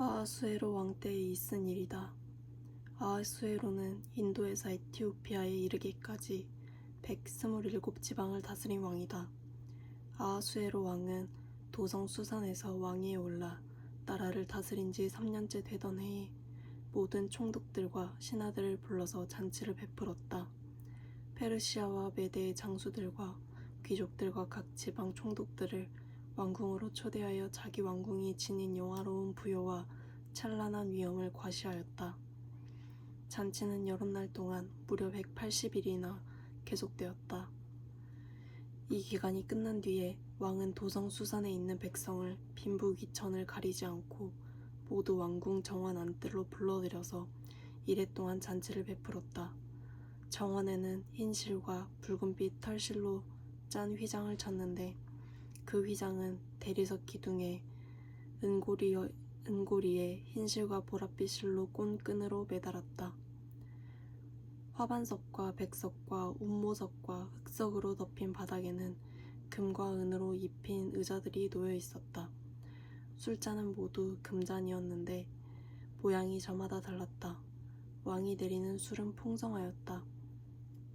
아하수에로 왕 때에 있은 일이다. 아하수에로는 인도에서 에티오피아에 이르기까지 127지방을 다스린 왕이다. 아하수에로 왕은 도성 수산에서 왕위에 올라 나라를 다스린 지 3년째 되던 해에 모든 총독들과 신하들을 불러서 잔치를 베풀었다. 페르시아와 메대의 장수들과 귀족들과 각 지방 총독들을 왕궁으로 초대하여 자기 왕궁이 지닌 영화로운 부요와 찬란한 위엄을 과시하였다. 잔치는 여름날 동안 무려 180일이나 계속되었다. 이 기간이 끝난 뒤에 왕은 도성 수산에 있는 백성을 빈부귀천을 가리지 않고 모두 왕궁 정원 안뜰로 불러들여서 이래 동안 잔치를 베풀었다. 정원에는 흰 실과 붉은빛 털실로 짠 휘장을 쳤는데 그 휘장은 대리석 기둥에 은고리에 흰실과 보랏빛 실로 꼰끈으로 매달았다. 화반석과 백석과 운모석과 흑석으로 덮인 바닥에는 금과 은으로 입힌 의자들이 놓여 있었다. 술잔은 모두 금잔이었는데 모양이 저마다 달랐다. 왕이 내리는 술은 풍성하였다.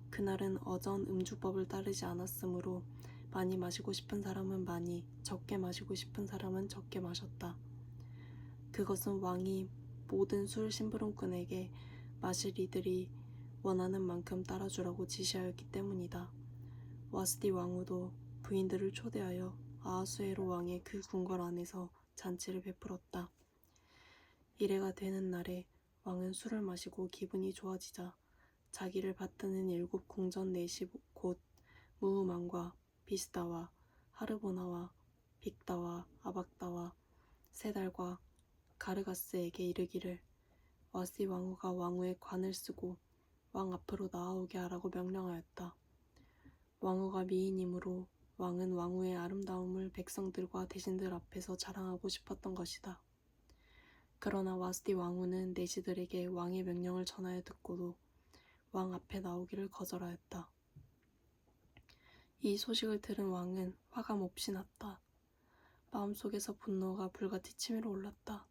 그날은 어전 음주법을 따르지 않았으므로 많이 마시고 싶은 사람은 많이, 적게 마시고 싶은 사람은 적게 마셨다. 그것은 왕이 모든 술 심부름꾼에게 마실 이들이 원하는 만큼 따라주라고 지시하였기 때문이다. 와스디 왕후도 부인들을 초대하여 아하수에로 왕의 그 궁궐 안에서 잔치를 베풀었다. 이래가 되는 날에 왕은 술을 마시고 기분이 좋아지자 자기를 받드는 7 궁전 넷이 곧 무흐만과 비스다와 하르보나와 빅다와 아박다와 세달과 가르가스에게 이르기를 와스디 왕후가 왕후의 관을 쓰고 왕 앞으로 나아오게 하라고 명령하였다. 왕후가 미인이므로 왕은 왕후의 아름다움을 백성들과 대신들 앞에서 자랑하고 싶었던 것이다. 그러나 와스디 왕후는 내시들에게 왕의 명령을 전하여 듣고도 왕 앞에 나오기를 거절하였다. 이 소식을 들은 왕은 화가 몹시 났다. 마음속에서 분노가 불같이 치밀어 올랐다.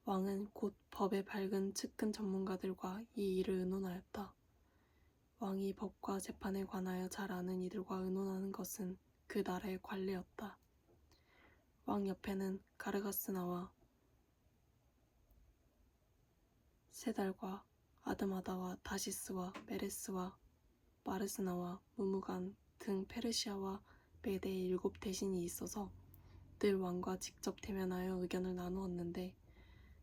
왕은 곧 법에 밝은 측근 전문가들과 이 일을 의논하였다. 왕이 법과 재판에 관하여 잘 아는 이들과 의논하는 것은 그 나라의 관례였다. 왕 옆에는 가르가스나와 세달과 아드마다와 다시스와 메레스와 마르스나와 무무간 등 페르시아와 메대의 7 대신이 있어서 늘 왕과 직접 대면하여 의견을 나누었는데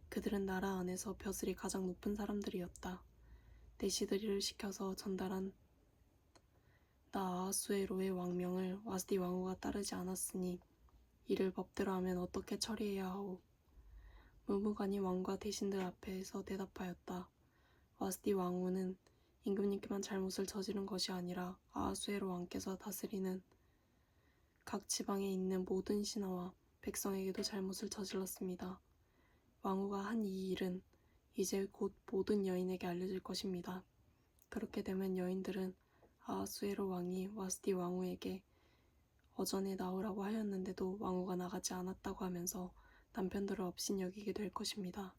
그들은 나라 안에서 벼슬이 가장 높은 사람들이었다. 내시들이를 시켜서 전달한 아하수에로의 왕명을 와스디 왕후가 따르지 않았으니 이를 법대로 하면 어떻게 처리해야 하오. 무무간이 왕과 대신들 앞에서 대답하였다. 와스디 왕후는 임금님께만 잘못을 저지른 것이 아니라 아하수에로 왕께서 다스리는 각 지방에 있는 모든 신하와 백성에게도 잘못을 저질렀습니다. 왕후가 한 이 일은 이제 곧 모든 여인에게 알려질 것입니다. 그렇게 되면 여인들은 아하수에로 왕이 와스디 왕후에게 어전에 나오라고 하였는데도 왕후가 나가지 않았다고 하면서 남편들을 업신여기게 될 것입니다.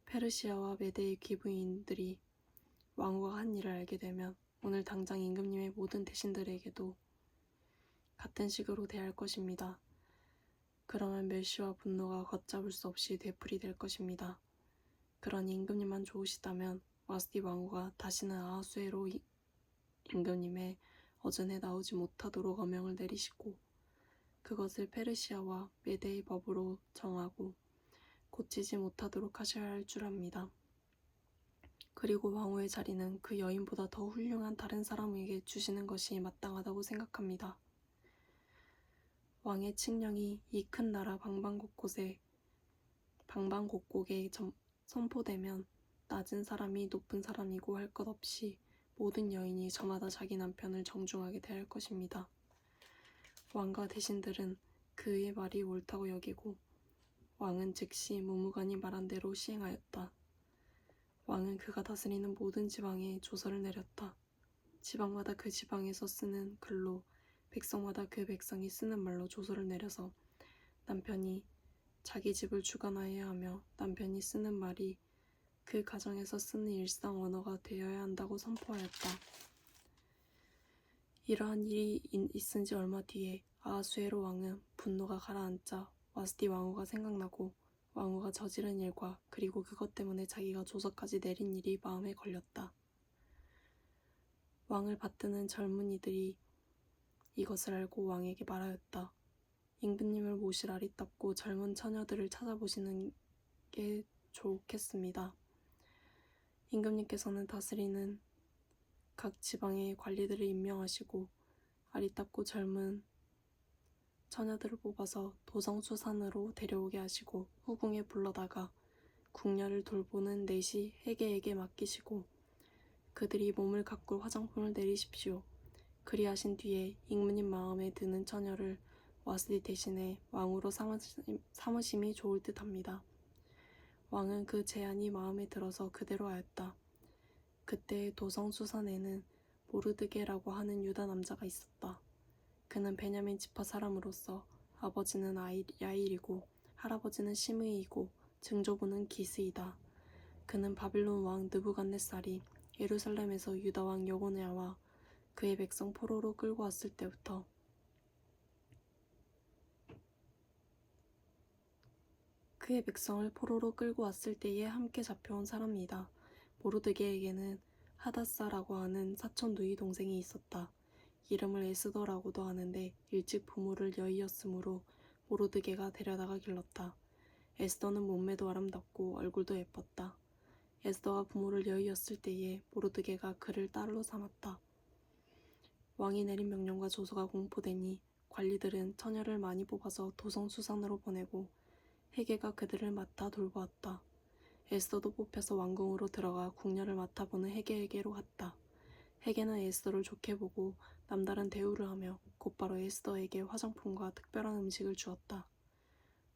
페르시아와 메대의 귀부인들이 왕후가 한 일을 알게 되면 오늘 당장 임금님의 모든 대신들에게도 같은 식으로 대할 것입니다. 그러면 멸시와 분노가 걷잡을 수 없이 되풀이될 것입니다. 그러니 임금님만 좋으시다면 와스디 왕후가 다시는 아하수에로 임금님의 어전에 나오지 못하도록 어명을 내리시고 그것을 페르시아와 메대의 법으로 정하고 고치지 못하도록 하셔야 할 줄 압니다. 그리고 왕후의 자리는 그 여인보다 더 훌륭한 다른 사람에게 주시는 것이 마땅하다고 생각합니다. 왕의 칙령이 이 큰 나라 방방곡곡에 선포되면 낮은 사람이 높은 사람이고 할 것 없이 모든 여인이 저마다 자기 남편을 정중하게 대할 것입니다. 왕과 대신들은 그의 말이 옳다고 여기고 왕은 즉시 무무간이 말한 대로 시행하였다. 왕은 그가 다스리는 모든 지방에 조서를 내렸다. 지방마다 그 지방에서 쓰는 글로 백성마다 그 백성이 쓰는 말로 조서를 내려서 남편이 자기 집을 주관하여야 하며 남편이 쓰는 말이 그 가정에서 쓰는 일상 언어가 되어야 한다고 선포하였다. 이러한 일이 있은 지 얼마 뒤에 아하수에로 왕은 분노가 가라앉자 와스디 왕후가 생각나고 왕후가 저지른 일과 그리고 그것 때문에 자기가 조서까지 내린 일이 마음에 걸렸다. 왕을 받드는 젊은이들이 이것을 알고 왕에게 말하였다. 임금님을 모실 아리따고 젊은 처녀들을 찾아보시는 게 좋겠습니다. 임금님께서는 다스리는 각 지방의 관리들을 임명하시고 아리따고 젊은 처녀들을 뽑아서 도성수산으로 데려오게 하시고 후궁에 불러다가 궁녀를 돌보는 내시 해계에게 맡기시고 그들이 몸을 가꿀 화장품을 내리십시오. 그리하신 뒤에 임금님 마음에 드는 처녀를 와스디 대신에 왕으로 삼으심이 좋을 듯합니다. 왕은 그 제안이 마음에 들어서 그대로 하였다. 그때 도성수산에는 모르드게라고 하는 유다 남자가 있었다. 그는 베냐민 지파 사람으로서 아버지는 야일이고 할아버지는 시므이이고 증조부는 기스이다. 그는 바빌론 왕 느부갓네살이 예루살렘에서 유다 왕 여고냐와 그의 백성 포로로 끌고 왔을 때부터 그의 백성을 포로로 끌고 왔을 때에 함께 잡혀온 사람이다. 모르드게에게는 하닷사라고 하는 사촌 누이 동생이 있었다. 이름을 에스더라고도 하는데 일찍 부모를 여의었으므로 모르드게가 데려다가 길렀다. 에스더는 몸매도 아름답고 얼굴도 예뻤다. 에스더가 부모를 여의었을 때에 모르드게가 그를 딸로 삼았다. 왕이 내린 명령과 조서가 공포되니 관리들은 처녀를 많이 뽑아서 도성수산으로 보내고 해계가 그들을 맡아 돌보았다. 에스더도 뽑혀서 왕궁으로 들어가 궁녀를 맡아보는 해계에게로 갔다. 해계는 에스더를 좋게 보고 남다른 대우를 하며 곧바로 에스더에게 화장품과 특별한 음식을 주었다.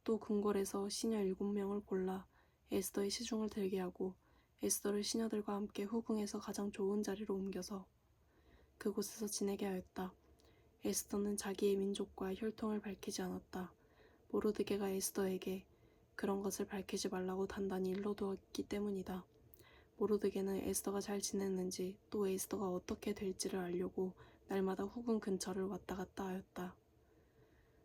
또 궁궐에서 시녀 7명을 골라 에스더의 시중을 들게 하고 에스더를 시녀들과 함께 후궁에서 가장 좋은 자리로 옮겨서 그곳에서 지내게 하였다. 에스더는 자기의 민족과 혈통을 밝히지 않았다. 모르드게가 에스더에게 그런 것을 밝히지 말라고 단단히 일러두었기 때문이다. 모르드게는 에스더가 잘 지냈는지 또 에스더가 어떻게 될지를 알려고 날마다 후궁 근처를 왔다 갔다 하였다.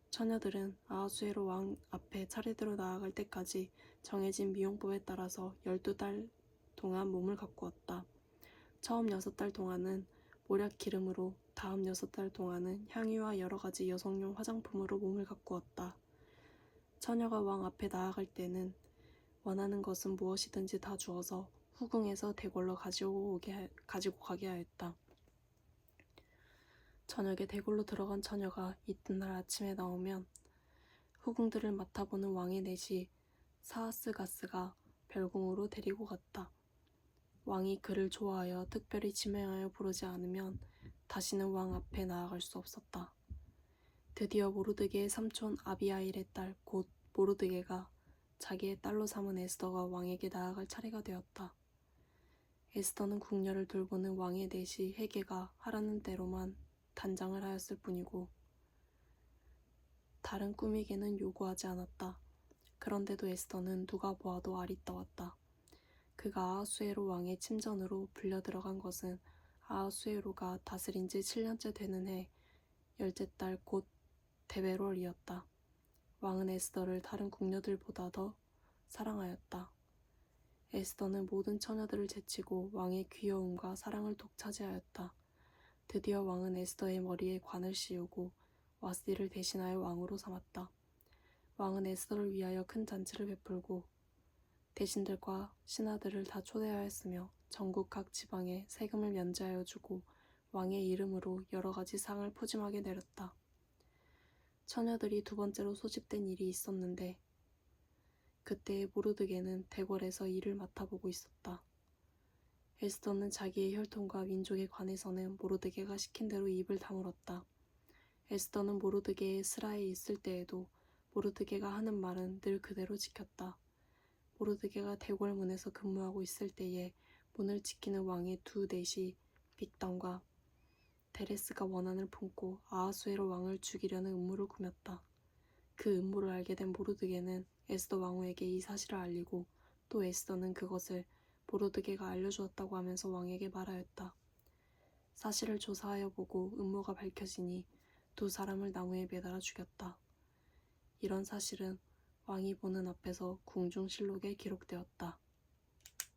처녀들은 아하수에로 왕 앞에 차례대로 나아갈 때까지 정해진 미용법에 따라서 12달 동안 몸을 가꾸었다. 처음 6달 동안은 모략 기름으로, 다음 6달 동안은 향유와 여러 가지 여성용 화장품으로 몸을 가꾸었다. 처녀가 왕 앞에 나아갈 때는 원하는 것은 무엇이든지 다 주어서 후궁에서 대궐로 가지고 가게 하였다. 저녁에 대궐로 들어간 처녀가 이튿날 아침에 나오면 후궁들을 맡아보는 왕의 내시 사하스가스가 별궁으로 데리고 갔다. 왕이 그를 좋아하여 특별히 지명하여 부르지 않으면 다시는 왕 앞에 나아갈 수 없었다. 드디어 모르드게의 삼촌 아비하일의 딸 곧 모르드게가 자기의 딸로 삼은 에스더가 왕에게 나아갈 차례가 되었다. 에스더는 궁녀를 돌보는 왕의 내시 해계가 하라는 대로만 단장을 하였을 뿐이고 다른 꾸미개는 요구하지 않았다. 그런데도 에스더는 누가 보아도 아리따웠다. 그가 아하수에로 왕의 침전으로 불려 들어간 것은 아하수에로가 다스린 지 7년째 되는 해 10째 달 곧 데베롤이었다. 왕은 에스더를 다른 궁녀들보다 더 사랑하였다. 에스더는 모든 처녀들을 제치고 왕의 귀여움과 사랑을 독차지하였다. 드디어 왕은 에스더의 머리에 관을 씌우고 와스디를 대신하여 왕으로 삼았다. 왕은 에스더를 위하여 큰 잔치를 베풀고 대신들과 신하들을 다 초대하였으며 전국 각 지방에 세금을 면제하여 주고 왕의 이름으로 여러 가지 상을 푸짐하게 내렸다. 처녀들이 두 번째로 소집된 일이 있었는데 그때 모르드게는 대궐에서 일을 맡아보고 있었다. 에스더는 자기의 혈통과 민족에 관해서는 모르드게가 시킨 대로 입을 다물었다. 에스더는 모르드게의 스라에 있을 때에도 모르드게가 하는 말은 늘 그대로 지켰다. 모르드게가 대궐 문에서 근무하고 있을 때에 문을 지키는 왕의 두 넷이 빅단과 데레스가 원한을 품고 아하수에로 왕을 죽이려는 음모를 꾸몄다. 그 음모를 알게 된 모르드게는 에스더 왕후에게 이 사실을 알리고 또 에스더는 그것을 모르드게가 알려주었다고 하면서 왕에게 말하였다. 사실을 조사하여 보고 음모가 밝혀지니 두 사람을 나무에 매달아 죽였다. 이런 사실은 왕이 보는 앞에서 궁중실록에 기록되었다.